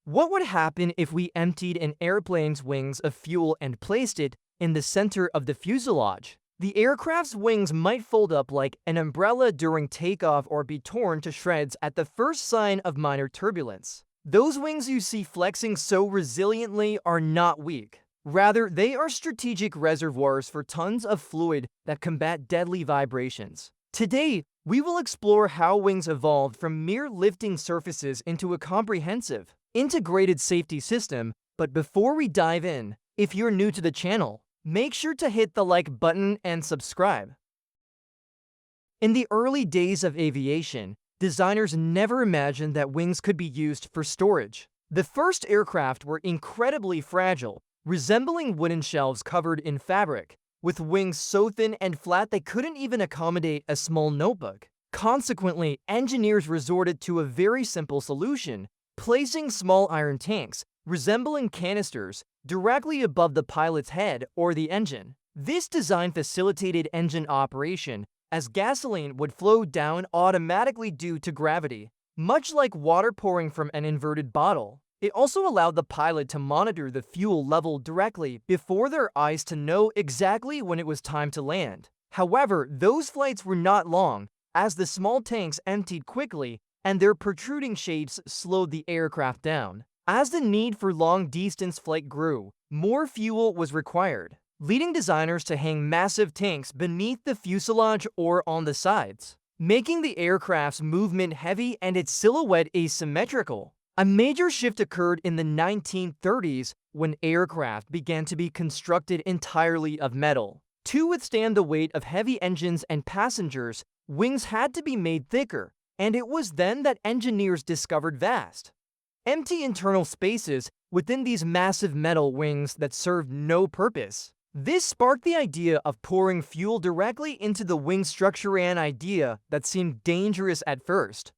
What would happen if we emptied an airplane's wings of fuel and placed it in the center of the fuselage? The aircraft's wings might fold up like an umbrella during takeoff or be torn to shreds at the first sign of minor turbulence. Those wings you see flexing so resiliently are not weak. Rather, they are strategic reservoirs for tons of fluid that combat deadly vibrations. Today, we will explore how wings evolved from mere lifting surfaces into a comprehensive, integrated safety system. But before we dive in, if you're new to the channel, make sure to hit the like button and subscribe. In the early days of aviation, designers never imagined that wings could be used for storage. The first aircraft were incredibly fragile, resembling wooden shelves covered in fabric, with wings so thin and flat they couldn't even accommodate a small notebook. Consequently, engineers resorted to a very simple solution: placing small iron tanks, resembling canisters, directly above the pilot's head or the engine. This design facilitated engine operation, as gasoline would flow down automatically due to gravity, much like water pouring from an inverted bottle. It also allowed the pilot to monitor the fuel level directly before their eyes to know exactly when it was time to land. However, those flights were not long, as the small tanks emptied quickly and their protruding shapes slowed the aircraft down. As the need for long-distance flight grew, more fuel was required, leading designers to hang massive tanks beneath the fuselage or on the sides, making the aircraft's movement heavy and its silhouette asymmetrical. A major shift occurred in the 1930s when aircraft began to be constructed entirely of metal. To withstand the weight of heavy engines and passengers, wings had to be made thicker, and it was then that engineers discovered vast, empty internal spaces within these massive metal wings that served no purpose. This sparked the idea of pouring fuel directly into the wing structure, an idea that seemed dangerous at first,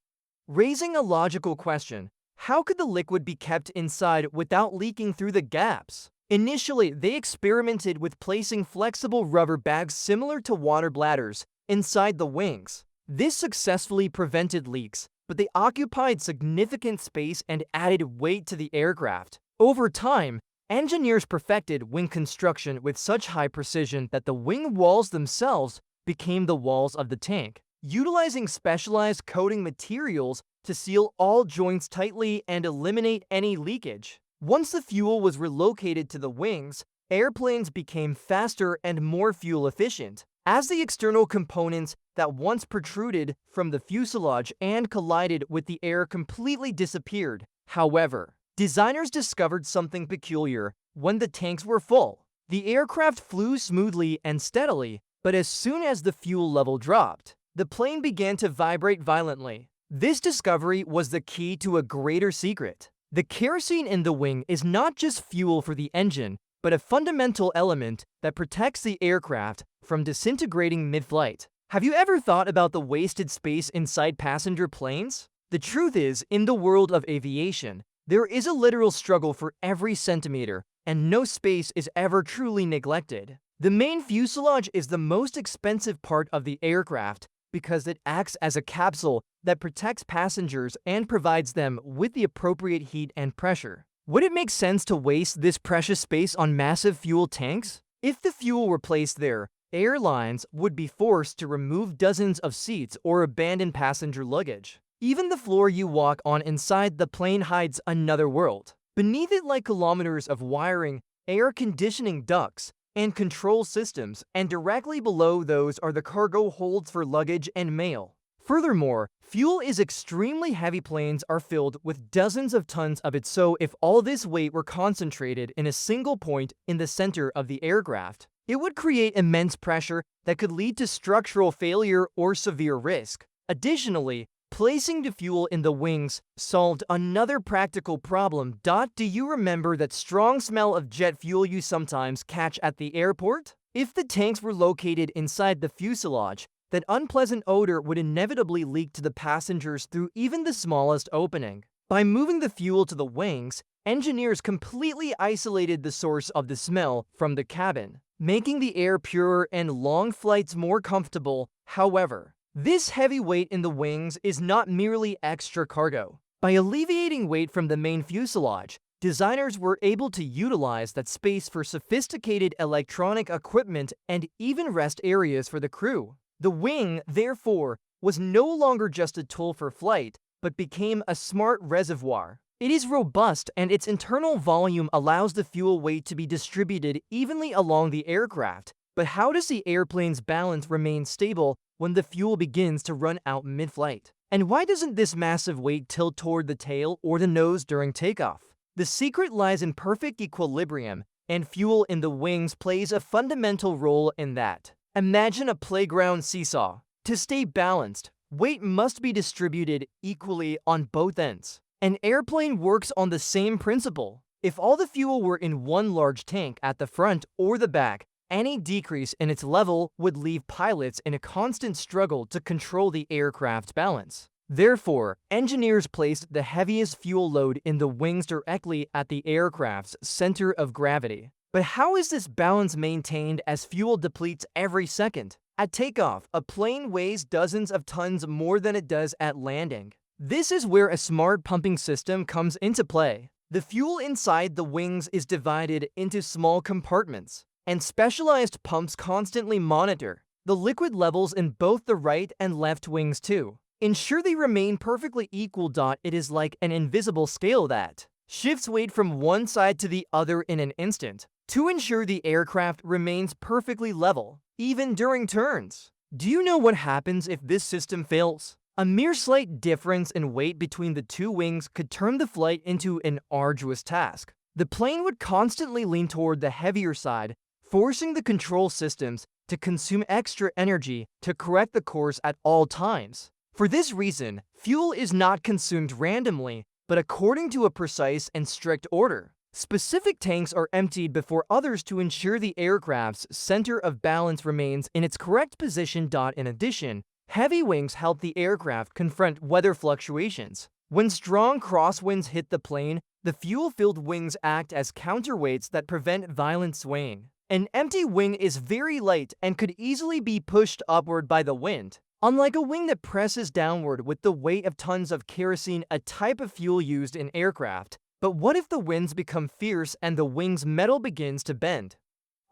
raising a logical question: how could the liquid be kept inside without leaking through the gaps? Initially, they experimented with placing flexible rubber bags similar to water bladders inside the wings. This successfully prevented leaks, but they occupied significant space and added weight to the aircraft. Over time, engineers perfected wing construction with such high precision that the wing walls themselves became the walls of the tank, utilizing specialized coating materials to seal all joints tightly and eliminate any leakage. Once the fuel was relocated to the wings, airplanes became faster and more fuel efficient, as the external components that once protruded from the fuselage and collided with the air completely disappeared. However, designers discovered something peculiar. When the tanks were full, the aircraft flew smoothly and steadily, but as soon as the fuel level dropped, the plane began to vibrate violently. This discovery was the key to a greater secret. The kerosene in the wing is not just fuel for the engine, but a fundamental element that protects the aircraft from disintegrating mid-flight. Have you ever thought about the wasted space inside passenger planes? The truth is, in the world of aviation, there is a literal struggle for every centimeter, and no space is ever truly neglected. The main fuselage is the most expensive part of the aircraft because it acts as a capsule that protects passengers and provides them with the appropriate heat and pressure. Would it make sense to waste this precious space on massive fuel tanks? If the fuel were placed there, airlines would be forced to remove dozens of seats or abandon passenger luggage. Even the floor you walk on inside the plane hides another world. Beneath it lie kilometers of wiring, air conditioning ducts, and control systems, and directly below those are the cargo holds for luggage and mail. Furthermore, fuel is extremely heavy. Planes are filled with dozens of tons of it, so if all this weight were concentrated in a single point in the center of the aircraft, it would create immense pressure that could lead to structural failure or severe risk. Additionally, placing the fuel in the wings solved another practical problem. Do you remember that strong smell of jet fuel you sometimes catch at the airport? If the tanks were located inside the fuselage, that unpleasant odor would inevitably leak to the passengers through even the smallest opening. By moving the fuel to the wings, engineers completely isolated the source of the smell from the cabin, making the air purer and long flights more comfortable. However, this heavy weight in the wings is not merely extra cargo. By alleviating weight from the main fuselage, designers were able to utilize that space for sophisticated electronic equipment and even rest areas for the crew. The wing, therefore, was no longer just a tool for flight, but became a smart reservoir. It is robust, and its internal volume allows the fuel weight to be distributed evenly along the aircraft. But how does the airplane's balance remain stable when the fuel begins to run out mid-flight? And why doesn't this massive weight tilt toward the tail or the nose during takeoff? The secret lies in perfect equilibrium, and fuel in the wings plays a fundamental role in that. Imagine a playground seesaw. To stay balanced, weight must be distributed equally on both ends. An airplane works on the same principle. If all the fuel were in one large tank at the front or the back, any decrease in its level would leave pilots in a constant struggle to control the aircraft's balance. Therefore, engineers placed the heaviest fuel load in the wings directly at the aircraft's center of gravity. But how is this balance maintained as fuel depletes every second? At takeoff, a plane weighs dozens of tons more than it does at landing. This is where a smart pumping system comes into play. The fuel inside the wings is divided into small compartments, and specialized pumps constantly monitor the liquid levels in both the right and left wings to ensure they remain perfectly equal. It is like an invisible scale that shifts weight from one side to the other in an instant to ensure the aircraft remains perfectly level, even during turns. Do you know what happens if this system fails? A mere slight difference in weight between the two wings could turn the flight into an arduous task. The plane would constantly lean toward the heavier side, forcing the control systems to consume extra energy to correct the course at all times. For this reason, fuel is not consumed randomly, but according to a precise and strict order. Specific tanks are emptied before others to ensure the aircraft's center of balance remains in its correct position. In addition, heavy wings help the aircraft confront weather fluctuations. When strong crosswinds hit the plane, the fuel-filled wings act as counterweights that prevent violent swaying. An empty wing is very light and could easily be pushed upward by the wind, unlike a wing that presses downward with the weight of tons of kerosene, a type of fuel used in aircraft. But what if the winds become fierce and the wing's metal begins to bend?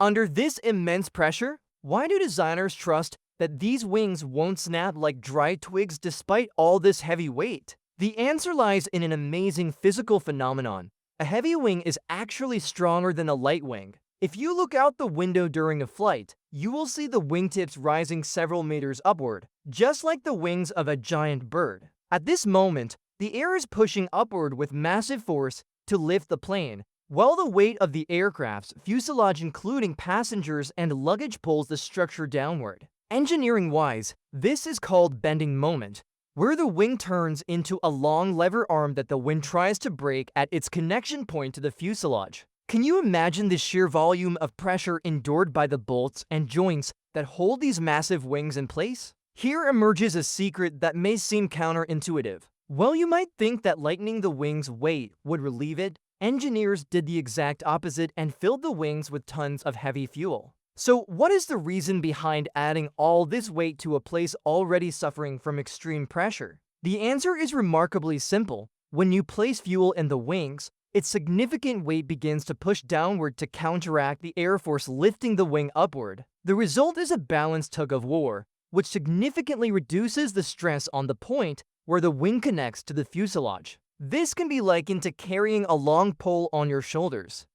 Under this immense pressure, why do designers trust that these wings won't snap like dry twigs despite all this heavy weight? The answer lies in an amazing physical phenomenon. A heavy wing is actually stronger than a light wing. If you look out the window during a flight, you will see the wingtips rising several meters upward, just like the wings of a giant bird. At this moment, the air is pushing upward with massive force to lift the plane, while the weight of the aircraft's fuselage, including passengers and luggage, pulls the structure downward. Engineering-wise, this is called bending moment, where the wing turns into a long lever arm that the wind tries to break at its connection point to the fuselage. Can you imagine the sheer volume of pressure endured by the bolts and joints that hold these massive wings in place? Here emerges a secret that may seem counterintuitive. While you might think that lightening the wing's weight would relieve it, engineers did the exact opposite and filled the wings with tons of heavy fuel. So what is the reason behind adding all this weight to a place already suffering from extreme pressure? The answer is remarkably simple. When you place fuel in the wings, its significant weight begins to push downward to counteract the air force lifting the wing upward. The result is a balanced tug-of-war, which significantly reduces the stress on the point where the wing connects to the fuselage. This can be likened to carrying a long pole on your shoulders.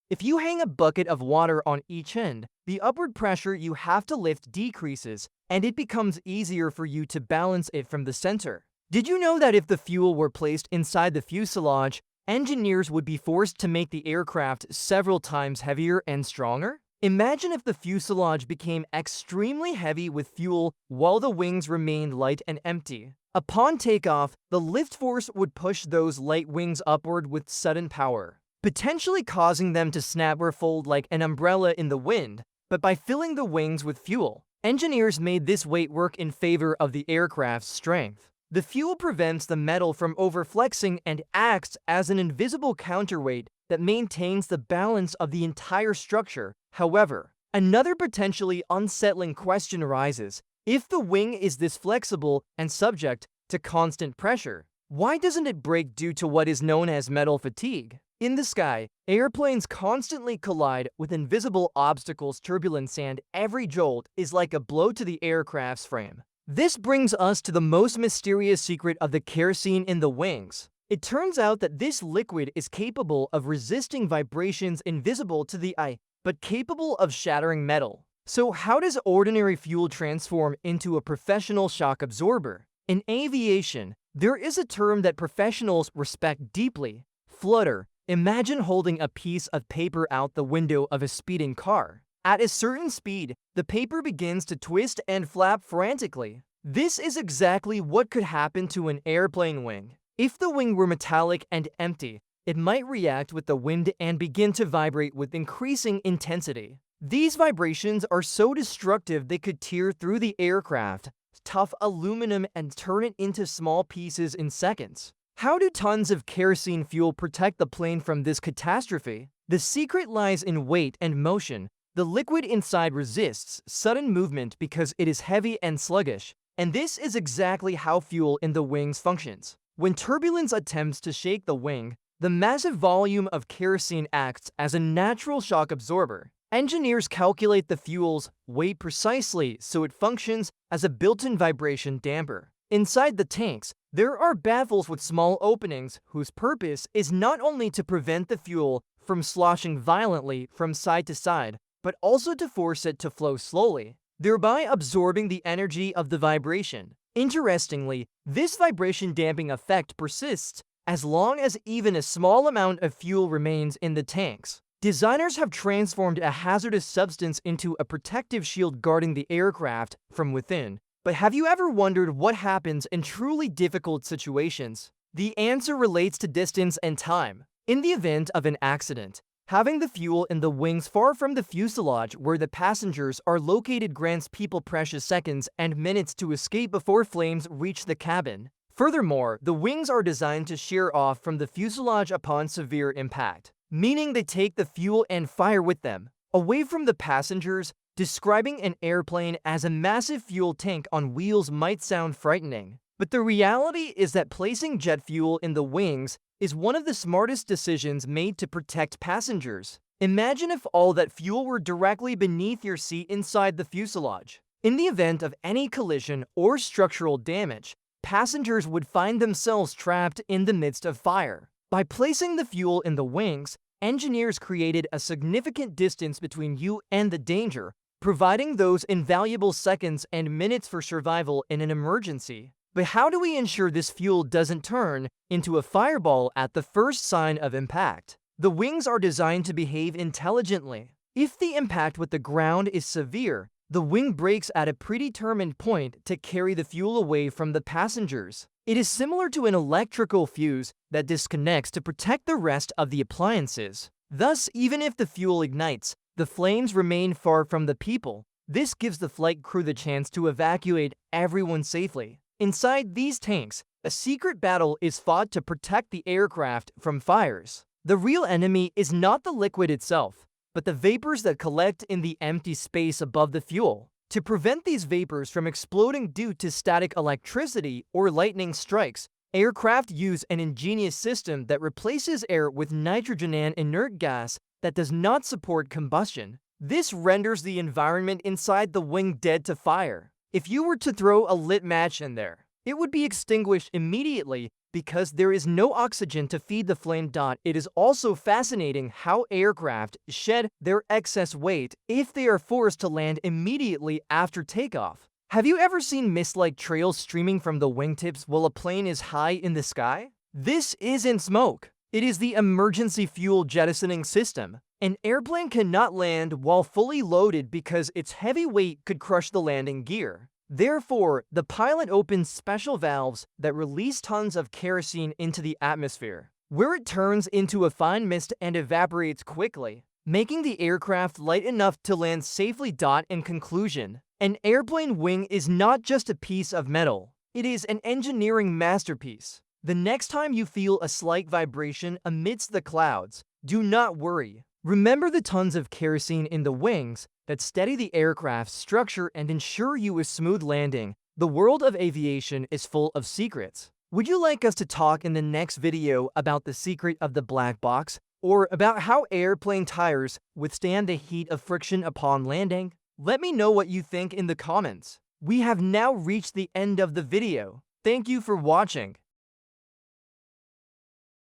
If you hang a bucket of water on each end, the upward pressure you have to lift decreases, and it becomes easier for you to balance it from the center. Did you know that if the fuel were placed inside the fuselage, engineers would be forced to make the aircraft several times heavier and stronger? Imagine if the fuselage became extremely heavy with fuel while the wings remained light and empty. Upon takeoff, the lift force would push those light wings upward with sudden power, potentially causing them to snap or fold like an umbrella in the wind. But by filling the wings with fuel, engineers made this weight work in favor of the aircraft's strength. The fuel prevents the metal from overflexing and acts as an invisible counterweight that maintains the balance of the entire structure. However, another potentially unsettling question arises. If the wing is this flexible and subject to constant pressure, Why doesn't it break due to what is known as metal fatigue? In the sky, airplanes constantly collide with invisible obstacles, turbulence, and every jolt is like a blow to the aircraft's frame. This brings us to the most mysterious secret of the kerosene in the wings. It turns out that this liquid is capable of resisting vibrations invisible to the eye, but capable of shattering metal. So how does ordinary fuel transform into a professional shock absorber? In aviation, there is a term that professionals respect deeply: flutter. Imagine holding a piece of paper out the window of a speeding car. At a certain speed, the paper begins to twist and flap frantically. This is exactly what could happen to an airplane wing. If the wing were metallic and empty, it might react with the wind and begin to vibrate with increasing intensity. These vibrations are so destructive they could tear through the aircraft, tough aluminum, and turn it into small pieces in seconds. How do tons of kerosene fuel protect the plane from this catastrophe? The secret lies in weight and motion. The liquid inside resists sudden movement because it is heavy and sluggish, and this is exactly how fuel in the wings functions. When turbulence attempts to shake the wing, the massive volume of kerosene acts as a natural shock absorber. Engineers calculate the fuel's weight precisely so it functions as a built-in vibration damper. Inside the tanks, there are baffles with small openings whose purpose is not only to prevent the fuel from sloshing violently from side to side, but also to force it to flow slowly, thereby absorbing the energy of the vibration. Interestingly, this vibration damping effect persists as long as even a small amount of fuel remains in the tanks. Designers have transformed a hazardous substance into a protective shield guarding the aircraft from within. But have you ever wondered what happens in truly difficult situations? The answer relates to distance and time. In the event of an accident, having the fuel in the wings far from the fuselage where the passengers are located grants people precious seconds and minutes to escape before flames reach the cabin. Furthermore, the wings are designed to shear off from the fuselage upon severe impact, meaning they take the fuel and fire with them, away from the passengers. Describing an airplane as a massive fuel tank on wheels might sound frightening, but the reality is that placing jet fuel in the wings is one of the smartest decisions made to protect passengers. Imagine if all that fuel were directly beneath your seat inside the fuselage. In the event of any collision or structural damage, passengers would find themselves trapped in the midst of fire. By placing the fuel in the wings, engineers created a significant distance between you and the danger, providing those invaluable seconds and minutes for survival in an emergency. But how do we ensure this fuel doesn't turn into a fireball at the first sign of impact? The wings are designed to behave intelligently. If the impact with the ground is severe, the wing brakes at a predetermined point to carry the fuel away from the passengers. It is similar to an electrical fuse that disconnects to protect the rest of the appliances. Thus, even if the fuel ignites, the flames remain far from the people. This gives the flight crew the chance to evacuate everyone safely. Inside these tanks, a secret battle is fought to protect the aircraft from fires. The real enemy is not the liquid itself, but the vapors that collect in the empty space above the fuel. To prevent these vapors from exploding due to static electricity or lightning strikes, aircraft use an ingenious system that replaces air with nitrogen, an inert gas that does not support combustion. This renders the environment inside the wing dead to fire. If you were to throw a lit match in there, it would be extinguished immediately because there is no oxygen to feed the flame. It is also fascinating how aircraft shed their excess weight if they are forced to land immediately after takeoff. Have you ever seen mist-like trails streaming from the wingtips while a plane is high in the sky? This isn't smoke. It is the emergency fuel jettisoning system. An airplane cannot land while fully loaded because its heavy weight could crush the landing gear. Therefore, the pilot opens special valves that release tons of kerosene into the atmosphere, where it turns into a fine mist and evaporates quickly, making the aircraft light enough to land safely. In conclusion, an airplane wing is not just a piece of metal. It is an engineering masterpiece. The next time you feel a slight vibration amidst the clouds, do not worry. Remember the tons of kerosene in the wings that steady the aircraft's structure and ensure you a smooth landing. The world of aviation is full of secrets, Would you like us to talk in the next video about the secret of the black box, or about how airplane tires withstand the heat of friction upon landing? Let me know what you think in the comments. We have now reached the end of the video. Thank you for watching.